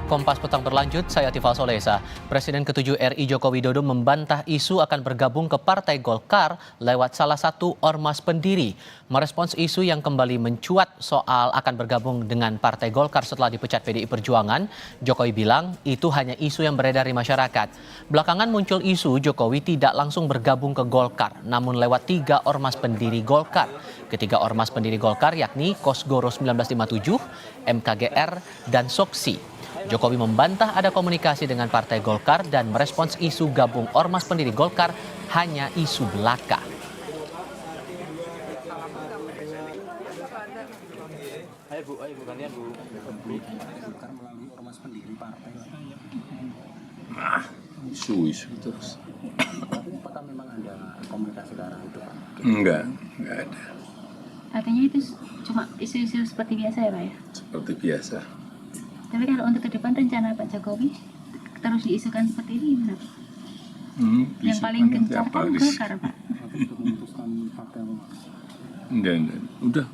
Kompas Petang berlanjut, saya Tifal Solesa. Presiden ke-7 RI Joko Widodo membantah isu akan bergabung ke Partai Golkar lewat salah satu ormas pendiri. Merespons isu yang kembali mencuat soal akan bergabung dengan Partai Golkar setelah dipecat PDI Perjuangan, Jokowi bilang itu hanya isu yang beredar di masyarakat. Belakangan muncul isu Jokowi tidak langsung bergabung ke Golkar, namun lewat 3 ormas pendiri Golkar. Ketiga ormas pendiri Golkar yakni Kosgoro 1957, MKGR, dan Soksi. Jokowi membantah ada komunikasi dengan Partai Golkar dan merespons isu gabung ormas pendiri Golkar hanya isu belaka. Isu terus. Apakah memang ada komunikasi ke arah itu, Pak? Enggak ada. Artinya itu cuma isu-isu seperti biasa ya, Pak ya? Seperti biasa. Tapi kalau untuk ke depan rencana Pak Jokowi terus diisukan seperti ini gimana, Pak? Yang paling gencar kan Golkar, Pak. Untuk memutuskan partai apa? Enggak. Udah.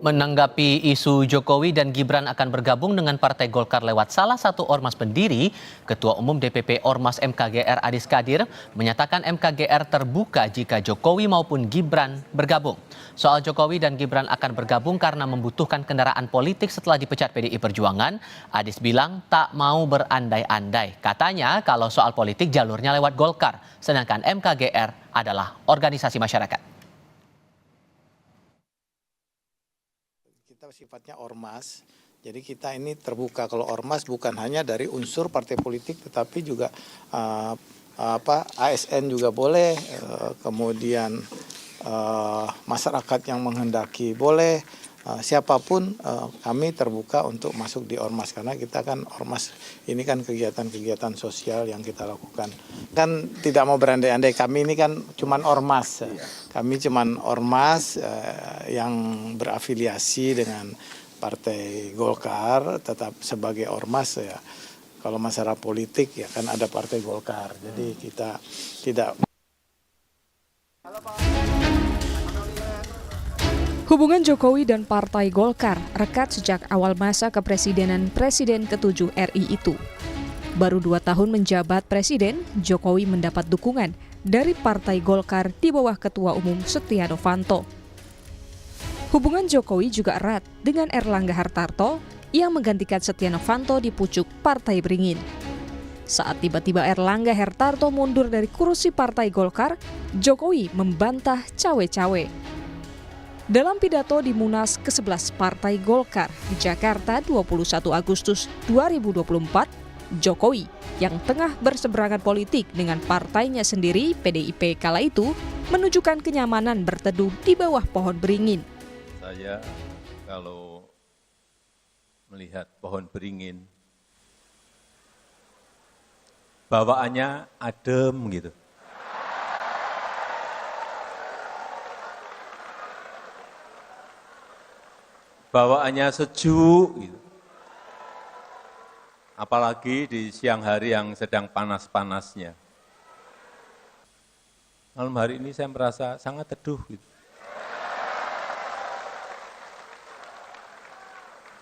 Menanggapi isu Jokowi dan Gibran akan bergabung dengan Partai Golkar lewat salah satu ormas pendiri, Ketua Umum DPP Ormas MKGR Adis Kadir menyatakan MKGR terbuka jika Jokowi maupun Gibran bergabung. Soal Jokowi dan Gibran akan bergabung karena membutuhkan kendaraan politik setelah dipecat PDI Perjuangan, Adis bilang tak mau berandai-andai. Katanya kalau soal politik jalurnya lewat Golkar, sedangkan MKGR adalah organisasi masyarakat. Kita sifatnya ormas, jadi kita ini terbuka. Kalau ormas bukan hanya dari unsur partai politik, tetapi juga ASN juga boleh, kemudian masyarakat yang menghendaki boleh, siapapun kami terbuka untuk masuk di ormas, karena kita kan ormas ini kan kegiatan-kegiatan sosial yang kita lakukan. Kan tidak mau berandai-andai, kami ini kan cuman ormas. Kami cuman ormas yang berafiliasi dengan Partai Golkar, tetap sebagai ormas ya. Kalau masalah politik ya kan ada Partai Golkar. Jadi kita tidak. Hubungan Jokowi dan Partai Golkar rekat sejak awal masa kepresidenan Presiden ke-7 RI itu. Baru 2 tahun menjabat Presiden, Jokowi mendapat dukungan dari Partai Golkar di bawah Ketua Umum Setia Novanto. Hubungan Jokowi juga erat dengan Erlangga Hartarto yang menggantikan Setia Novanto di pucuk Partai Beringin. Saat tiba-tiba Erlangga Hartarto mundur dari kursi Partai Golkar, Jokowi membantah cawe-cawe. Dalam pidato di Munas ke-11 Partai Golkar di Jakarta 21 Agustus 2024, Jokowi yang tengah berseberangan politik dengan partainya sendiri PDIP kala itu menunjukkan kenyamanan berteduh di bawah pohon beringin. Saya kalau melihat pohon beringin, bawaannya adem gitu. Bawaannya sejuk gitu. Apalagi di siang hari yang sedang panas-panasnya. Malam hari ini saya merasa sangat teduh gitu.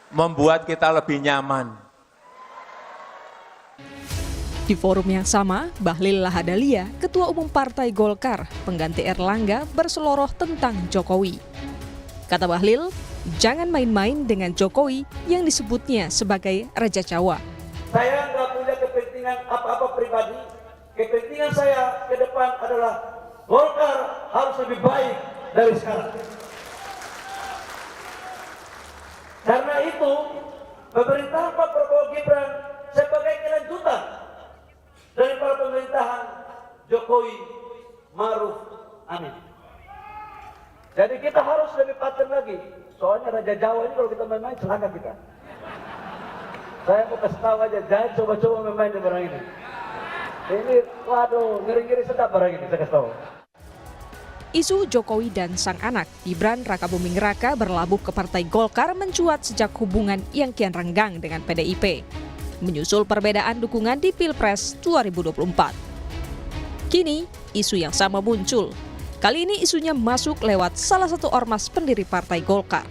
Membuat kita lebih nyaman. Di forum yang sama, Bahlil Lahadalia, Ketua Umum Partai Golkar, pengganti Erlangga, berseloroh tentang Jokowi. Kata Bahlil, jangan main-main dengan Jokowi yang disebutnya sebagai Raja Jawa. Saya nggak punya kepentingan apa-apa pribadi. Kepentingan saya ke depan adalah Golkar harus lebih baik dari sekarang. Karena itu, pemerintahan Pak Prabowo Gibran sebagai kelanjutan daripada pemerintahan Jokowi Ma'ruf Amin. Jadi kita harus lebih paten lagi. Soalnya Raja Jawa ini kalau kita main-main celaka kita. Saya mau kasih tahu aja, jangan coba-coba main-main di barang ini. Ini, waduh, ngeri-ngeri sedap barang ini, saya kasih tahu. Isu Jokowi dan sang anak, Gibran Rakabuming Raka berlabuh ke Partai Golkar mencuat sejak hubungan yang kian renggang dengan PDIP. Menyusul perbedaan dukungan di Pilpres 2024. Kini, isu yang sama muncul. Kali ini isunya masuk lewat salah satu ormas pendiri Partai Golkar.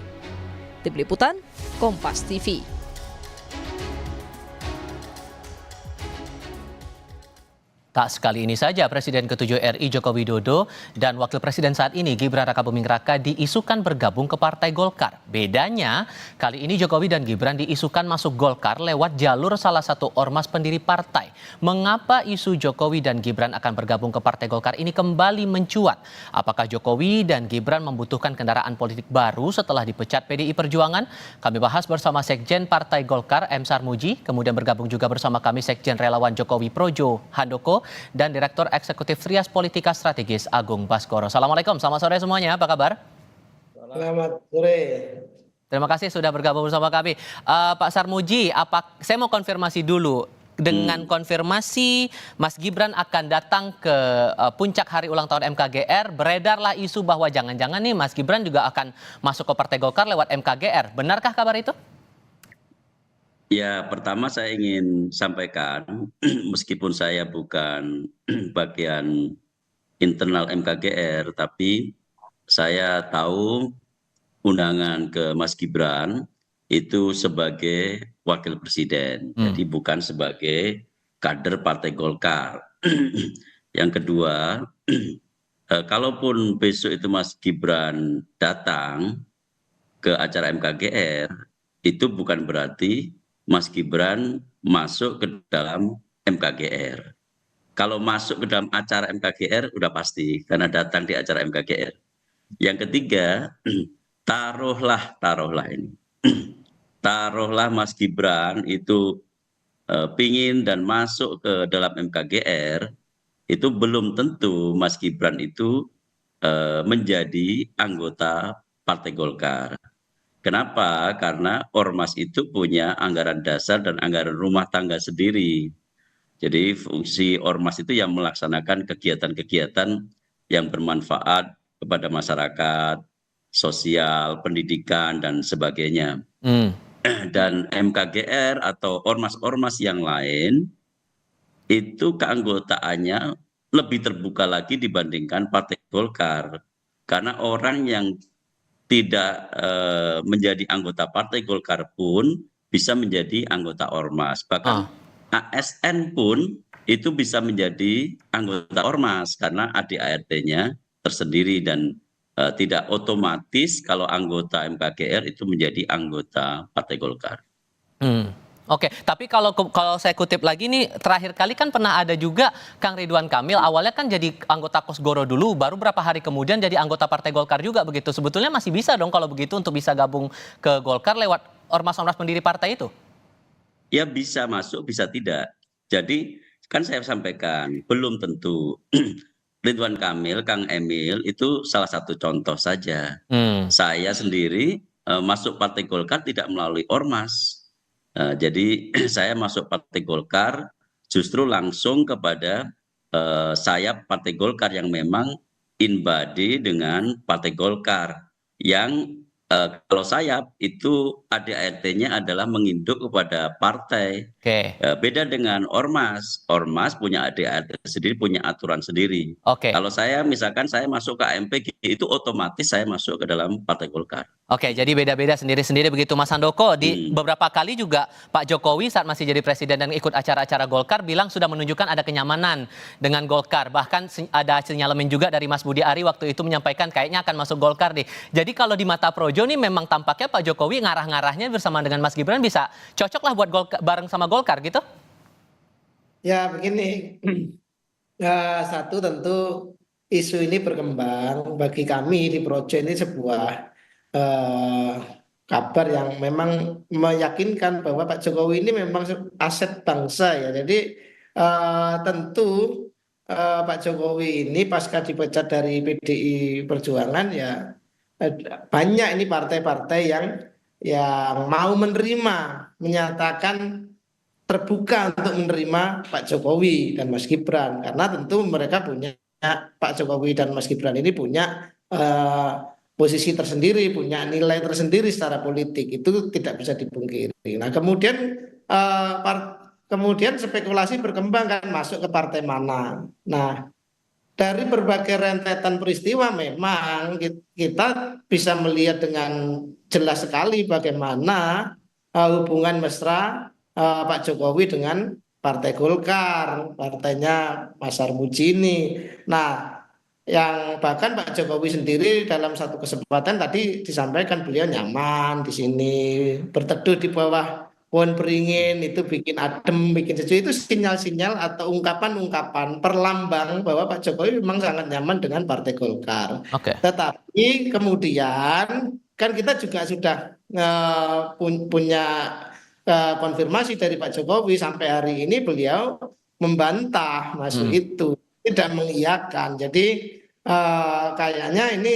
Tim Liputan, Kompas TV. Tak sekali ini saja Presiden ke-7 RI Joko Widodo dan Wakil Presiden saat ini Gibran Rakabuming Raka diisukan bergabung ke Partai Golkar. Bedanya, kali ini Jokowi dan Gibran diisukan masuk Golkar lewat jalur salah satu ormas pendiri partai. Mengapa isu Jokowi dan Gibran akan bergabung ke Partai Golkar ini kembali mencuat? Apakah Jokowi dan Gibran membutuhkan kendaraan politik baru setelah dipecat PDI Perjuangan? Kami bahas bersama Sekjen Partai Golkar M. Sarmuji, kemudian bergabung juga bersama kami Sekjen Relawan Jokowi Projo Handoko, dan Direktur Eksekutif Trias Politika Strategis Agung Baskoro. Assalamualaikum, selamat sore semuanya, apa kabar? Selamat sore. Terima kasih sudah bergabung bersama kami. Pak Sarmuji, saya mau konfirmasi dulu. Dengan konfirmasi Mas Gibran akan datang ke puncak hari ulang tahun MKGR, beredarlah isu bahwa jangan-jangan nih Mas Gibran juga akan masuk ke Partai Golkar lewat MKGR. Benarkah kabar itu? Ya, pertama saya ingin sampaikan, meskipun saya bukan bagian internal MKGR, tapi saya tahu undangan ke Mas Gibran itu sebagai wakil presiden, jadi bukan sebagai kader Partai Golkar. Yang kedua, kalaupun besok itu Mas Gibran datang ke acara MKGR, itu bukan berarti Mas Gibran masuk ke dalam MKGR. Kalau masuk ke dalam acara MKGR udah pasti karena datang di acara MKGR. Yang ketiga, taruhlah ini. Taruhlah Mas Gibran itu pingin dan masuk ke dalam MKGR, itu belum tentu Mas Gibran itu menjadi anggota Partai Golkar. Kenapa? Karena ormas itu punya anggaran dasar dan anggaran rumah tangga sendiri. Jadi fungsi ormas itu yang melaksanakan kegiatan-kegiatan yang bermanfaat kepada masyarakat, sosial, pendidikan, dan sebagainya. Dan MKGR atau ormas-ormas yang lain, itu keanggotaannya lebih terbuka lagi dibandingkan Partai Golkar. Karena orang yang tidak menjadi anggota Partai Golkar pun bisa menjadi anggota ormas. Bahkan ASN pun itu bisa menjadi anggota ormas karena ADART-nya tersendiri dan tidak otomatis kalau anggota MKGR itu menjadi anggota Partai Golkar. Oke, tapi kalau saya kutip lagi nih, terakhir kali kan pernah ada juga Kang Ridwan Kamil, awalnya kan jadi anggota Kosgoro dulu, baru berapa hari kemudian jadi anggota Partai Golkar juga begitu. Sebetulnya masih bisa dong kalau begitu untuk bisa gabung ke Golkar lewat ormas-ormas pendiri partai itu? Ya bisa masuk, bisa tidak. Jadi kan saya sampaikan, belum tentu. Ridwan Kamil, Kang Emil itu salah satu contoh saja. Saya sendiri masuk Partai Golkar tidak melalui ormas. Jadi saya masuk Partai Golkar justru langsung kepada sayap Partai Golkar yang memang in-body dengan Partai Golkar. Yang kalau sayap itu ADART-nya adalah menginduk kepada partai. Beda dengan ormas. Ormas punya ADART sendiri, punya aturan sendiri. Kalau saya misalkan saya masuk ke AMP, itu otomatis saya masuk ke dalam Partai Golkar. Oke, jadi beda-beda sendiri-sendiri begitu Mas Handoko. Di beberapa kali juga Pak Jokowi saat masih jadi presiden dan ikut acara-acara Golkar bilang sudah menunjukkan ada kenyamanan dengan Golkar. Bahkan ada sinyalemen juga dari Mas Budi Ari waktu itu menyampaikan kayaknya akan masuk Golkar nih. Jadi kalau di mata Projo nih memang tampaknya Pak Jokowi ngarah-ngarahnya bersama dengan Mas Gibran bisa cocok lah buat bareng sama Golkar gitu? Ya begini, satu tentu isu ini berkembang bagi kami di Projo ini sebuah kabar yang memang meyakinkan bahwa Pak Jokowi ini memang aset bangsa ya. Jadi tentu Pak Jokowi ini pasca dipecat dari PDI Perjuangan ya banyak ini partai-partai yang mau menerima, menyatakan terbuka untuk menerima Pak Jokowi dan Mas Gibran karena tentu mereka punya Pak Jokowi dan Mas Gibran ini punya posisi tersendiri, punya nilai tersendiri secara politik, itu tidak bisa dipungkiri. Nah kemudian spekulasi berkembang kan masuk ke partai mana. Nah dari berbagai rentetan peristiwa memang kita bisa melihat dengan jelas sekali bagaimana hubungan mesra Pak Jokowi dengan Partai Golkar, partainya Mas Armuji ini. Nah, yang bahkan Pak Jokowi sendiri dalam satu kesempatan tadi disampaikan beliau nyaman di sini, berteduh di bawah pohon beringin, itu bikin adem, bikin sejuk, itu sinyal-sinyal atau ungkapan-ungkapan perlambang bahwa Pak Jokowi memang sangat nyaman dengan Partai Golkar. Oke. Tetapi kemudian kan kita juga sudah punya konfirmasi dari Pak Jokowi sampai hari ini beliau membantah masuk itu, tidak mengiyakan. Jadi kayaknya ini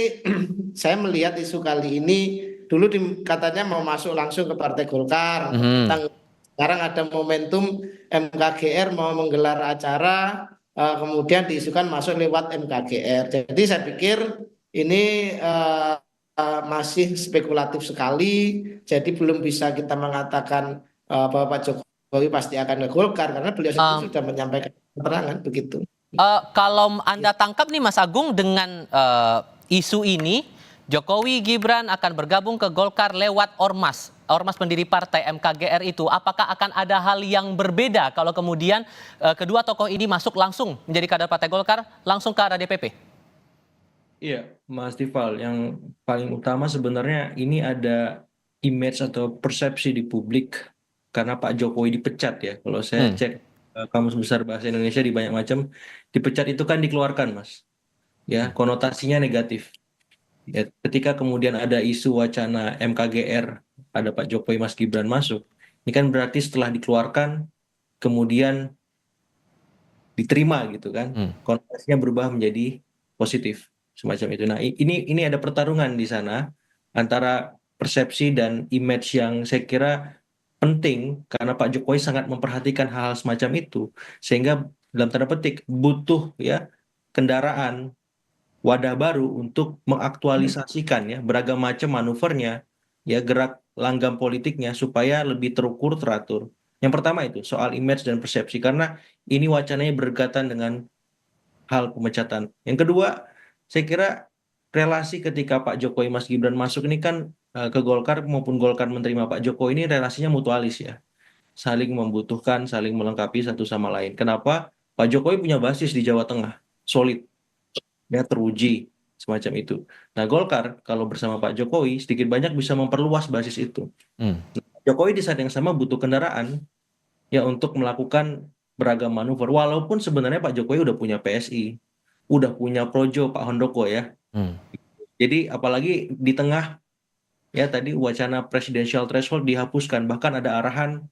saya melihat isu kali ini dulu katanya mau masuk langsung ke Partai Golkar. Sekarang ada momentum MKGR mau menggelar acara, kemudian diisukan masuk lewat MKGR. Jadi saya pikir ini masih spekulatif sekali, jadi belum bisa kita mengatakan bahwa Pak Jokowi pasti akan ke Golkar karena beliau sendiri sudah menyampaikan keterangan begitu. Kalau Anda tangkap nih Mas Agung dengan isu ini, Jokowi Gibran akan bergabung ke Golkar lewat ormas pendiri partai MKGR itu, apakah akan ada hal yang berbeda kalau kemudian kedua tokoh ini masuk langsung menjadi kader Partai Golkar langsung ke arah DPP? Iya, Mas Tifal, yang paling utama sebenarnya ini ada image atau persepsi di publik karena Pak Jokowi dipecat ya. Kalau saya cek Kamus Besar Bahasa Indonesia di banyak macam, dipecat itu kan dikeluarkan, Mas. Ya, konotasinya negatif. Ya, ketika kemudian ada isu wacana MKGR, ada Pak Jokowi Mas Gibran masuk, ini kan berarti setelah dikeluarkan kemudian diterima gitu kan. Konotasinya berubah menjadi positif. Semacam itu. Nah, ini ada pertarungan di sana antara persepsi dan image yang saya kira penting karena Pak Jokowi sangat memperhatikan hal-hal semacam itu, sehingga dalam tanda petik butuh ya kendaraan wadah baru untuk mengaktualisasikan ya beragam macam manuvernya, ya gerak langgam politiknya supaya lebih terukur, teratur. Yang pertama itu soal image dan persepsi karena ini wacananya berdekatan dengan hal pemecatan. Yang kedua, saya kira relasi ketika Pak Jokowi Mas Gibran masuk ini kan ke Golkar maupun Golkar menerima Pak Jokowi ini relasinya mutualis ya. Saling membutuhkan, saling melengkapi satu sama lain. Kenapa? Pak Jokowi punya basis di Jawa Tengah, solid, ya teruji, semacam itu. Nah Golkar kalau bersama Pak Jokowi sedikit banyak bisa memperluas basis itu. Jokowi di saat yang sama butuh kendaraan ya untuk melakukan beragam manuver. Walaupun sebenarnya Pak Jokowi udah punya PSI, udah punya Projo Pak Handoko ya. Jadi apalagi di tengah ya tadi wacana presidential threshold dihapuskan, bahkan ada arahan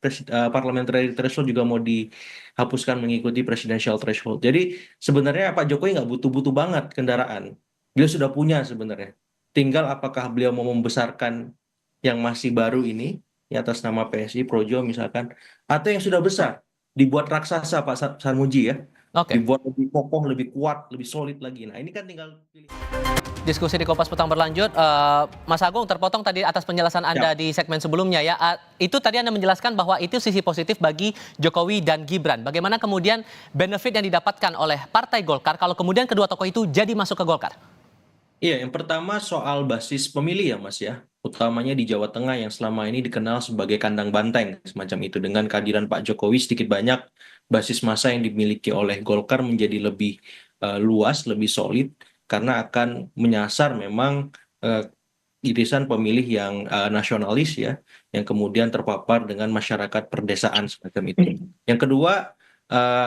parliamentary threshold juga mau dihapuskan mengikuti presidential threshold. Jadi sebenarnya Pak Jokowi nggak butuh-butuh banget kendaraan. Beliau sudah punya sebenarnya. Tinggal apakah beliau mau membesarkan yang masih baru ini ya atas nama PSI Projo misalkan, atau yang sudah besar dibuat raksasa Pak Sarmuji ya. Dibuat lebih kokoh, lebih kuat, lebih solid lagi. Nah ini kan tinggal pilih. Diskusi di Kompas Petang berlanjut. Mas Agung terpotong tadi atas penjelasan Anda di segmen sebelumnya ya. Itu tadi Anda menjelaskan bahwa itu sisi positif bagi Jokowi dan Gibran. Bagaimana kemudian benefit yang didapatkan oleh Partai Golkar kalau kemudian kedua tokoh itu jadi masuk ke Golkar? Iya, yang pertama soal basis pemilih ya Mas ya. Utamanya di Jawa Tengah yang selama ini dikenal sebagai kandang banteng semacam itu. Dengan kehadiran Pak Jokowi sedikit banyak basis massa yang dimiliki oleh Golkar menjadi lebih luas, lebih solid karena akan menyasar memang irisan pemilih yang nasionalis ya, yang kemudian terpapar dengan masyarakat perdesaan semacam itu. Yang kedua,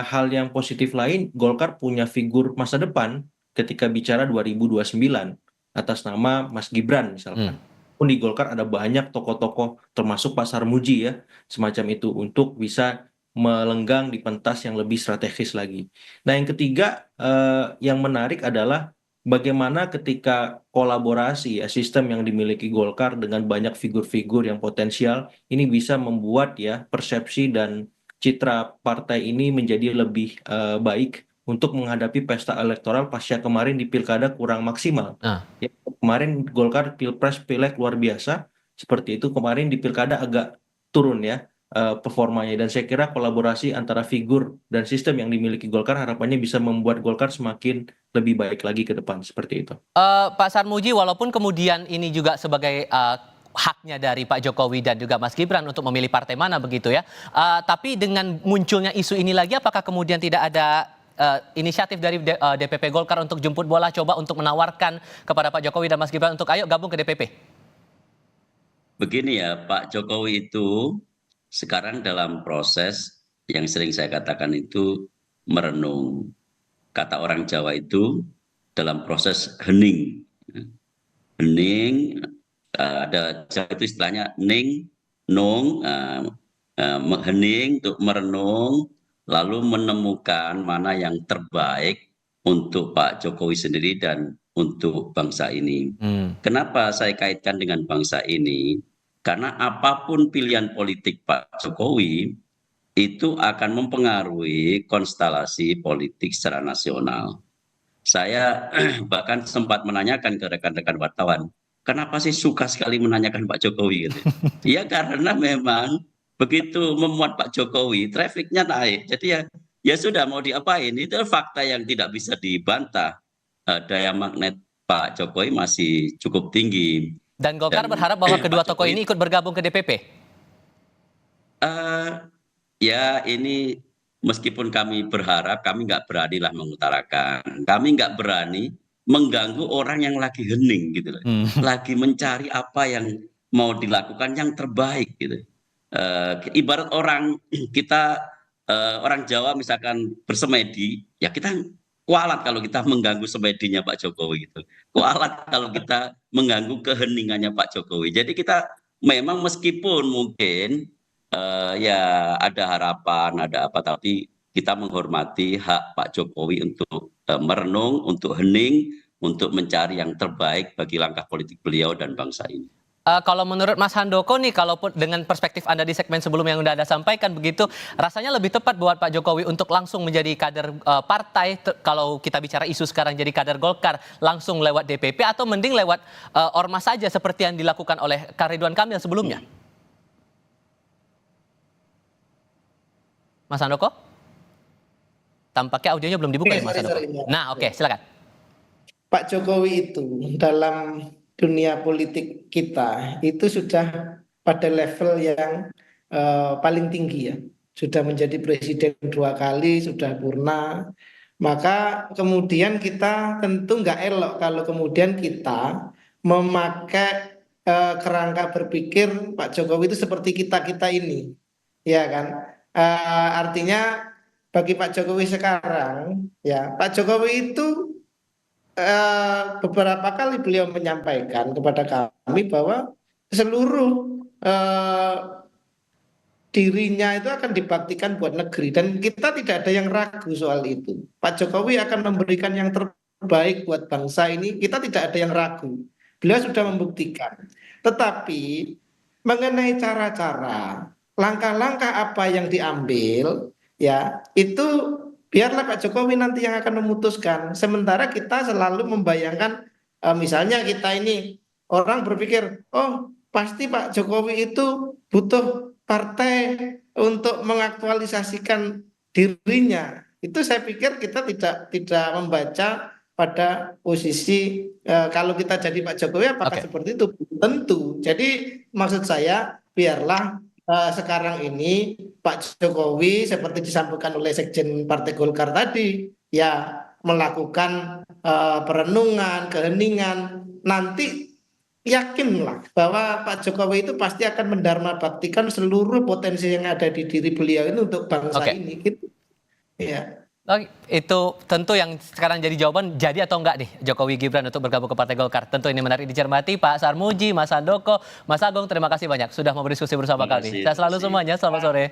hal yang positif lain, Golkar punya figur masa depan ketika bicara 2029 atas nama Mas Gibran misalkan. Pun di Golkar ada banyak tokoh-tokoh termasuk Pak Sarmuji ya, semacam itu untuk bisa melenggang di pentas yang lebih strategis lagi. Nah yang ketiga yang menarik adalah bagaimana ketika kolaborasi ya sistem yang dimiliki Golkar dengan banyak figur-figur yang potensial ini bisa membuat ya persepsi dan citra partai ini menjadi lebih baik untuk menghadapi pesta elektoral pasca kemarin di pilkada kurang maksimal. Ya, kemarin Golkar pilpres pileg luar biasa seperti itu, kemarin di pilkada agak turun ya. performanya. Dan saya kira kolaborasi antara figur dan sistem yang dimiliki Golkar harapannya bisa membuat Golkar semakin lebih baik lagi ke depan, seperti itu. Pak Sarmuji, walaupun kemudian ini juga sebagai haknya dari Pak Jokowi dan juga Mas Gibran untuk memilih partai mana begitu ya, tapi dengan munculnya isu ini lagi, apakah kemudian tidak ada inisiatif dari DPP Golkar untuk jemput bola, coba untuk menawarkan kepada Pak Jokowi dan Mas Gibran untuk ayo gabung ke DPP? Begini ya, Pak Jokowi itu sekarang dalam proses yang sering saya katakan itu merenung. Kata orang Jawa itu dalam proses hening. Hening, ada Jawa itu istilahnya ning, nung, hening untuk merenung, lalu menemukan mana yang terbaik untuk Pak Jokowi sendiri dan untuk bangsa ini. Kenapa saya kaitkan dengan bangsa ini? Karena apapun pilihan politik Pak Jokowi itu akan mempengaruhi konstelasi politik secara nasional. Saya bahkan sempat menanyakan ke rekan-rekan wartawan, kenapa sih suka sekali menanyakan Pak Jokowi gitu? Ya karena memang begitu memuat Pak Jokowi, trafiknya naik. Jadi ya sudah mau diapain? Itu fakta yang tidak bisa dibantah. Daya magnet Pak Jokowi masih cukup tinggi. Dan Golkar berharap bahwa kedua tokoh ini ikut bergabung ke DPP? Ya ini meskipun kami berharap, kami nggak beranilah mengutarakan. Kami nggak berani mengganggu orang yang lagi hening gitu loh. Lagi mencari apa yang mau dilakukan yang terbaik gitu. Ibarat orang kita, orang Jawa misalkan bersemedi, ya kita kualat kalau kita mengganggu semedinya Pak Jokowi gitu. Kualat kalau kita mengganggu keheningannya Pak Jokowi. Jadi kita memang meskipun mungkin ya ada harapan, ada apa, tapi kita menghormati hak Pak Jokowi untuk merenung, untuk hening, untuk mencari yang terbaik bagi langkah politik beliau dan bangsa ini. Kalau menurut Mas Handoko nih, kalau dengan perspektif Anda di segmen sebelumnya yang udah Anda sampaikan begitu, rasanya lebih tepat buat Pak Jokowi untuk langsung menjadi kader partai, kalau kita bicara isu sekarang jadi kader Golkar, langsung lewat DPP atau mending lewat ormas saja seperti yang dilakukan oleh Kak Ridwan Kamil sebelumnya? Mas Handoko? Tampaknya audionya belum dibuka ya Mas Handoko. Nah oke, silakan. Pak Jokowi itu dalam dunia politik kita itu sudah pada level yang paling tinggi ya. Sudah menjadi presiden 2 kali, sudah purna. Maka kemudian kita tentu nggak elok kalau kemudian kita memakai kerangka berpikir Pak Jokowi itu seperti kita-kita ini. Ya kan? Artinya bagi Pak Jokowi sekarang, ya Pak Jokowi itu beberapa kali beliau menyampaikan kepada kami bahwa seluruh dirinya itu akan dibaktikan buat negeri dan kita tidak ada yang ragu soal itu. Pak Jokowi akan memberikan yang terbaik buat bangsa ini, kita tidak ada yang ragu. Beliau sudah membuktikan. Tetapi mengenai cara-cara, langkah-langkah apa yang diambil, ya itu biarlah Pak Jokowi nanti yang akan memutuskan. Sementara kita selalu membayangkan, misalnya kita ini orang berpikir, oh pasti Pak Jokowi itu butuh partai untuk mengaktualisasikan dirinya. Itu saya pikir kita tidak membaca pada posisi kalau kita jadi Pak Jokowi apakah seperti itu? Tentu. Jadi maksud saya biarlah sekarang ini Pak Jokowi seperti disampaikan oleh Sekjen Partai Golkar tadi ya melakukan perenungan, keheningan, nanti yakinlah bahwa Pak Jokowi itu pasti akan mendharma baktikan seluruh potensi yang ada di diri beliau ini untuk bangsa ini gitu. Ya. Itu tentu yang sekarang jadi jawaban, jadi atau enggak nih Jokowi Gibran untuk bergabung ke Partai Golkar. Tentu ini menarik dicermati. Pak Sarmuji, Mas Handoko, Mas Agung, terima kasih banyak sudah mau berdiskusi bersama kami. Saya selalu semuanya, selamat sore.